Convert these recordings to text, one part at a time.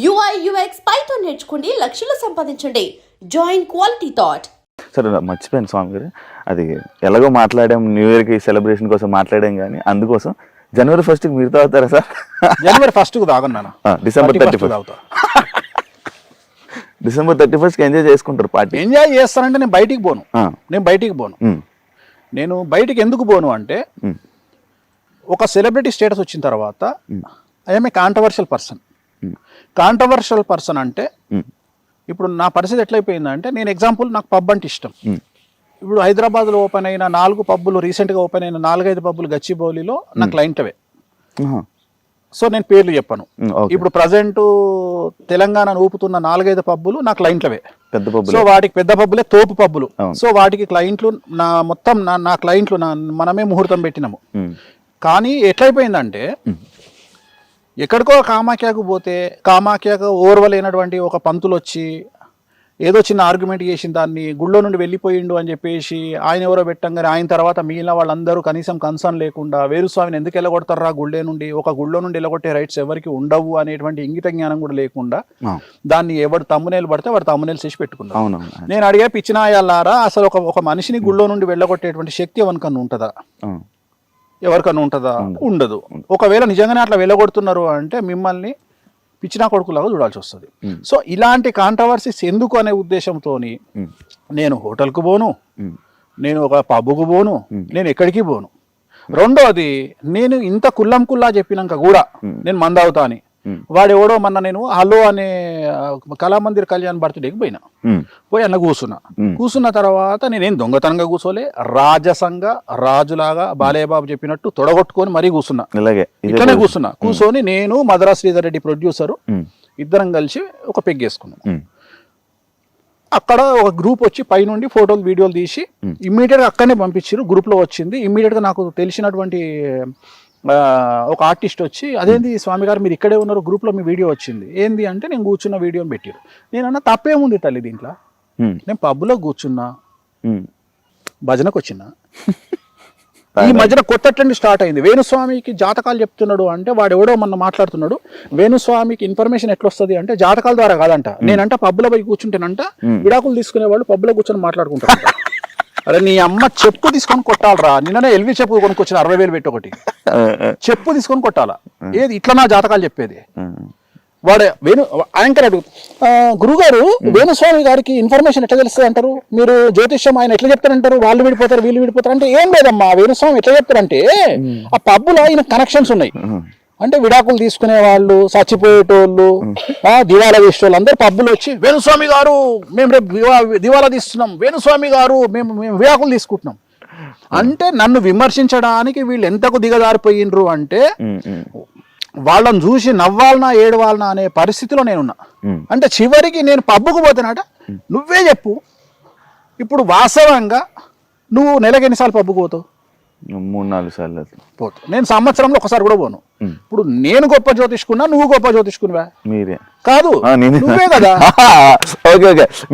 UI UX Python నేర్చుకోండి, లక్షలు సంపాదించండి. Join quality thought. సరే మర్చిపోయాను స్వామి గారు, అది ఎలాగో మాట్లాడాం, న్యూ ఇయర్కి సెలబ్రేషన్ కోసం మాట్లాడాం, కానీ అందుకోసం జనవరి 1st మీరు తాగుతారా సార్? జనవరి 1st తాగన్నాను, డిసెంబర్ 31 డిసెంబర్ 31కి ఎంజాయ్ చేసుకుంటారు పార్టీ. ఎంజాయ్ చేస్తానంటే నేను బయటికి పోను. నేను బయటికి ఎందుకు పోను అంటే, ఒక సెలబ్రిటీ స్టేటస్ వచ్చిన తర్వాత ఐఎమ్ ఏ కాంట్రవర్షియల్ పర్సన్ అంటే ఇప్పుడు నా పరిస్థితి ఎట్లయిపోయిందంటే, నేను ఎగ్జాంపుల్, నాకు పబ్ అంటే ఇష్టం. ఇప్పుడు హైదరాబాద్లో ఓపెన్ అయిన 4 పబ్బులు, రీసెంట్గా ఓపెన్ అయిన 4-5 పబ్బులు గచ్చిబౌలిలో నా క్లయింట్వే. సో నేను పేర్లు చెప్పను. ఇప్పుడు ప్రజెంట్ తెలంగాణ ఊపుతున్న 4-5 పబ్బులు నా క్లయింట్లవే, పెద్ద పబ్బులు. సో వాటికి పెద్ద పబ్బులే తోపు పబ్బులు. సో వాటికి క్లయింట్లు నా క్లయింట్లు మనమే ముహూర్తం పెట్టినాము. కానీ ఎట్లయిపోయిందంటే, ఎక్కడికో కామాఖ్యకు పోతే కామాఖ్యకు ఓర్వలేనటువంటి ఒక పంతులు వచ్చి ఏదో చిన్న ఆర్గ్యుమెంట్ చేసిన దాన్ని గుళ్ళో నుండి వెళ్ళిపోయిండు అని చెప్పేసి ఆయన ఎవరో పెట్టంగానే ఆయన తర్వాత మిగిలిన వాళ్ళందరూ కనీసం కన్సర్న్ లేకుండా వేరుస్వామిని ఎందుకు వెళ్ళగొడతారా గుళ్ళే నుండి, ఒక గుళ్ళో నుండి వెళ్ళగొట్టే రైట్స్ ఎవరికి ఉండవు అనేటువంటి ఇంగిత జ్ఞానం కూడా లేకుండా దాన్ని ఎవరు తమ్మునేలు పడితే వాడు తమ్మునేలు చేసి పెట్టుకున్నారు. నేను అడిగే పిచ్చినాయాలారా, అసలు ఒక మనిషిని గుళ్ళో నుండి వెళ్ళగొట్టేటువంటి శక్తి ఎవరికన్నా ఉంటుందా? ఎవరికన్నా ఉంటుందా? ఉండదు. ఒకవేళ నిజంగానే అట్లా వెళ్ళగొడుతున్నారు అంటే మిమ్మల్ని పిచ్చినా కొడుకులాగా చూడాల్సి వస్తుంది. సో ఇలాంటి కాంట్రవర్సీస్ ఎందుకు అనే ఉద్దేశంతో నేను హోటల్కు పోను, నేను ఒక పబ్బుకు పోను, నేను ఎక్కడికి పోను. రెండోది, నేను ఇంత కుల్లా చెప్పినాక కూడా నేను మందవుతా అని వాడు ఎవడో మొన్న నేను హలో అనే కళామందిర్ కళ్యాణ్ బర్త్డేకి పోయి అన్న కూర్చున్న తర్వాత నేనేం దొంగతనంగా కూర్చోలే, రాజసంగా రాజులాగా బాలయ్యబాబు చెప్పినట్టు తొడగొట్టుకొని మరీ కూర్చున్నా. ఇట్లనే కూర్చొని నేను మధురా శ్రీధర్ రెడ్డి ప్రొడ్యూసరు ఇద్దరం కలిసి ఒక పెగ్గేసుకున్నాం. అక్కడ ఒక గ్రూప్ వచ్చి పైనుండి ఫోటోలు వీడియోలు తీసి ఇమ్మీడియట్గా అక్కడనే పంపించారు. గ్రూప్లో వచ్చింది. ఇమ్మీడియట్గా నాకు తెలిసినటువంటి ఒక ఆర్టిస్ట్ వచ్చి, అదేంది స్వామి గారు మీరు ఇక్కడే ఉన్నారు, గ్రూప్లో మీ వీడియో వచ్చింది ఏంది అంటే, నేను కూర్చున్న వీడియోని పెట్టారు. నేనన్నా తప్పేముంది తల్లి దీంట్లో, నేను పబ్లో కూర్చున్నా, భజనకు వచ్చినా. ఈ మధ్యన కొత్త ట్రెండ్ స్టార్ట్ అయింది. వేణుస్వామికి జాతకాలు చెప్తున్నాడు అంటే వాడు ఎవడో మొన్న మాట్లాడుతున్నాడు. వేణుస్వామికి ఇన్ఫర్మేషన్ ఎట్లా వస్తుంది అంటే జాతకాల ద్వారా కాదంట. నేనంట పబ్లో పోయి కూర్చుంటేనంట విడాకులు తీసుకునే వాళ్ళు పబ్లో కూర్చొని మాట్లాడుకుంటారు. అరే నీ అమ్మ చెప్పు తీసుకొని కొట్టాలరా, నిన్ననే ఎల్వి చెప్పు కొనుక్కొచ్చిన 60,000 పెట్టి ఒకటి చెప్పు తీసుకొని కొట్టాలా. ఏది ఇట్లా నా జాతకాలు చెప్పేది? వాడే యాంకర్ అడుగు, గురుగారు వేణుస్వామి గారికి ఇన్ఫర్మేషన్ ఎట్లా తెలుస్తుంది అంటారు, మీరు జ్యోతిష్యం ఆయన ఎట్లా చెప్తారంటారు, వాళ్ళు విడిపోతారు వీళ్ళు విడిపోతారు అంటే, ఏం లేదమ్మా వేణుస్వామి ఎట్లా చెప్తారంటే ఆ పబ్బులో ఆయన కనెక్షన్స్ ఉన్నాయి. అంటే విడాకులు తీసుకునే వాళ్ళు, చచ్చిపోయేటోళ్ళు, దివాలా తీసేటోళ్ళు అందరూ పబ్బులు వచ్చి, వేణుస్వామి గారు మేము రేపు దివాలా తీస్తున్నాం, వేణుస్వామి గారు మేము విడాకులు తీసుకుంటున్నాం అంటే, నన్ను విమర్శించడానికి వీళ్ళు ఎంతకు దిగజారిపోయిండ్రు అంటే, వాళ్ళని చూసి నవ్వాలనా ఏడవాలనా అనే పరిస్థితిలో నేనున్నా. అంటే చివరికి నేను పబ్బుకు పోతేనట, నువ్వే చెప్పు ఇప్పుడు వాస్తవంగా నువ్వు నెలకు ఎన్నిసార్లు పబ్బుకు పోతావు? 3-4 సార్లు పోతావు. నేను సంవత్సరంలో ఒకసారి కూడా పోను. ఇప్పుడు నేను గొప్ప జ్యోతిష్కున్నా, నువ్వు గొప్ప జ్యోతిష్కునివా? మీరే కాదు, నువ్వే కదా.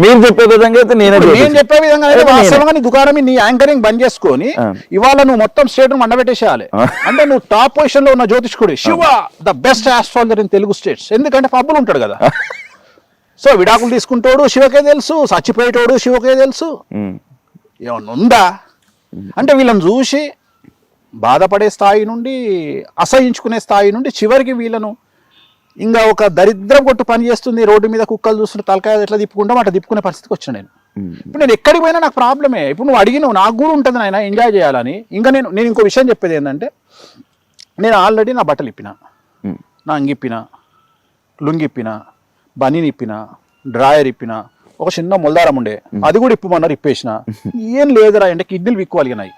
మీరు చెప్పే విధంగా నేను చెప్పే విధంగా వాస్తవంగా నీ దుకాణం, నీ యాంకరింగ్ బంద్ చేసుకొని ఇవాళ నువ్వు మొత్తం స్టేట్ మండబెట్టేసేయాలి. అంటే నువ్వు టాప్ పొజిషన్ లో ఉన్న జ్యోతిష్కుడు. Shiva the best astrologer in Telugu states. ఎందుకంటే పబ్బులు ఉంటాడు కదా. సో విడాకులు తీసుకుంటాడు శివకే తెలుసు, చచ్చిపోయేటోడు శివకే తెలుసు. ఏమన్నా ఉందా అంటే, వీళ్ళని చూసి బాధపడే స్థాయి నుండి, అసహించుకునే స్థాయి నుండి, చివరికి వీళ్ళను ఇంకా ఒక దరిద్రం కొట్టు పని చేస్తుంది, రోడ్డు మీద కుక్కలు చూస్తుంటే తలకాయ ఎట్లా తిప్పుకుంటాం అట్లా తిప్పుకునే పరిస్థితికి వచ్చిన నేను. ఇప్పుడు నేను ఎక్కడికి పోయినా నాకు ప్రాబ్లమే. ఇప్పుడు నువ్వు అడిగినావు, నాకు కూడా ఉంటుంది నాయన ఎంజాయ్ చేయాలని. ఇంకా నేను ఇంకో విషయం చెప్పేది ఏంటంటే, నేను ఆల్రెడీ నా బట్టలు ఇప్పిన, నా అంగిప్పిన, లుంగిప్పిన, బనీని ఇప్పిన, డ్రాయర్ ఇప్పిన, ఒక చిన్న మొల్దారం ఉండే అది కూడా ఇప్పమన్నారు, ఇప్పేసిన. ఏం లేదురా అంటే కిడ్నీలు విక్కువలిగినాయి.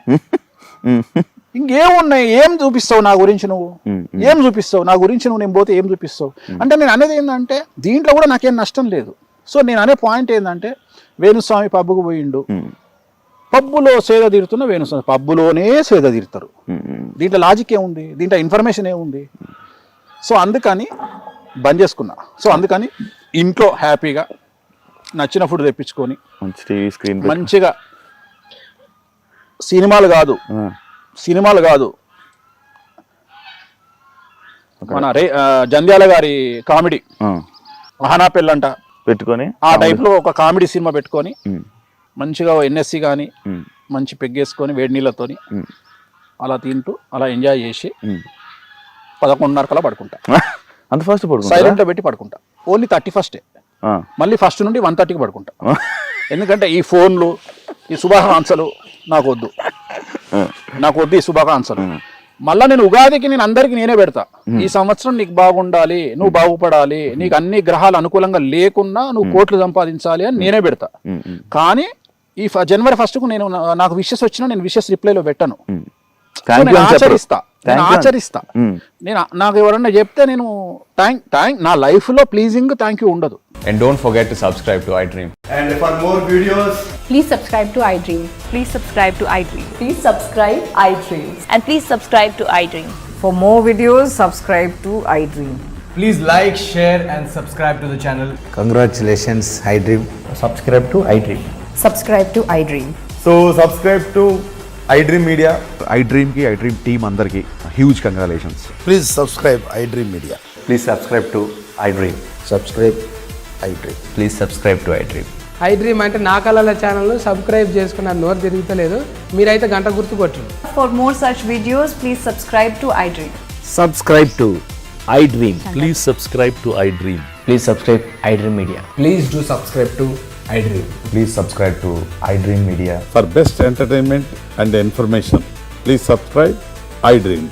ఇంకేమున్నాయి? ఏం చూపిస్తావు నా గురించి? నువ్వు ఏం చూపిస్తావు నా గురించి? నువ్వు నేను పోతే ఏం చూపిస్తావు అంటే, నేను అనేది ఏంటంటే దీంట్లో కూడా నాకేం నష్టం లేదు. సో నేను అనే పాయింట్ ఏంటంటే, వేణుస్వామి పబ్బుకు పోయిండు, పబ్బులో సేద తీరుతున్న వేణుస్వామి పబ్బులోనే సేద తీరుతారు. దీంట్లో లాజిక్ ఏముంది? దీంట్లో ఇన్ఫర్మేషన్ ఏముంది? సో అందుకని బంద్ చేసుకున్నా. సో అందుకని ఇంట్లో హ్యాపీగా నచ్చిన ఫుడ్ తెప్పించుకొని మంచిగా, సినిమాలు కాదు మన జంధ్యాల గారి కామెడీ ఆహనా పెళ్ళంట పెట్టుకొని ఆ టైప్లో ఒక కామెడీ సినిమా పెట్టుకొని ఉమ్, మంచిగా ఎన్ఎస్సి కానీ ఉమ్, మంచి పెగ్గేసుకొని వేడి నీళ్ళతోని ఉమ్, అలా తింటూ అలా ఎంజాయ్ చేసి ఉమ్. 11:30 కల్లా పడుకుంటా. అంత ఫస్ట్ పడుకుంటా సైలెంట్లో పెట్టి పడుకుంటా. ఓన్లీ 31st మళ్ళీ ఫస్ట్ నుండి 1:30కి పడుకుంటా. ఎందుకంటే ఈ ఫోన్లు ఈ శుభాకాంక్షలు నాకు వద్దు ఈ శుభాకాంక్షలు. మళ్ళీ నేను ఉగాదికి నేను అందరికి నేనే పెడతా, ఈ సంవత్సరం నీకు బాగుండాలి, నువ్వు బాగుపడాలి, నీకు అన్ని గ్రహాలు అనుకూలంగా లేకున్నా నువ్వు కోట్లు సంపాదించాలి అని నేనే పెడతా. కానీ ఈ జనవరి 1కు నేను నాకు విషెస్ వచ్చినా నేను విషెస్ రిప్లైలో పెట్టను. నేను ఆచరిస్తా. నేను నాకు ఎవరన్నా చెప్తే నేను నా లైఫ్ లో ప్లీజింగ్ థ్యాంక్ యూ ఉండదు. And don't forget to subscribe to iDream. And for more videos, Please subscribe to iDream. Please subscribe to iDream. Please subscribe iDream. And please subscribe to iDream. For more videos, subscribe to iDream. please like, share, and subscribe to the channel. Congratulations, iDream. Subscribe to iDream. Subscribe to iDream. So subscribe to iDream Media. iDream ki iDream team andarki huge congratulations. Please subscribe iDream Media. Please subscribe to iDream. Subscribe iDream. Please subscribe to iDream. iDream అంటే నా కళల channel subscribe చేసుకున్న నోరు తిరుగుతలేదు, మీరైతే గంట గుర్తు కొట్టండి. For more such videos, please subscribe to iDream. Subscribe to iDream. Please subscribe to iDream. Please subscribe iDream Media. Please do subscribe to iDream. Please subscribe to iDream Media. For best entertainment and information, please subscribe iDream.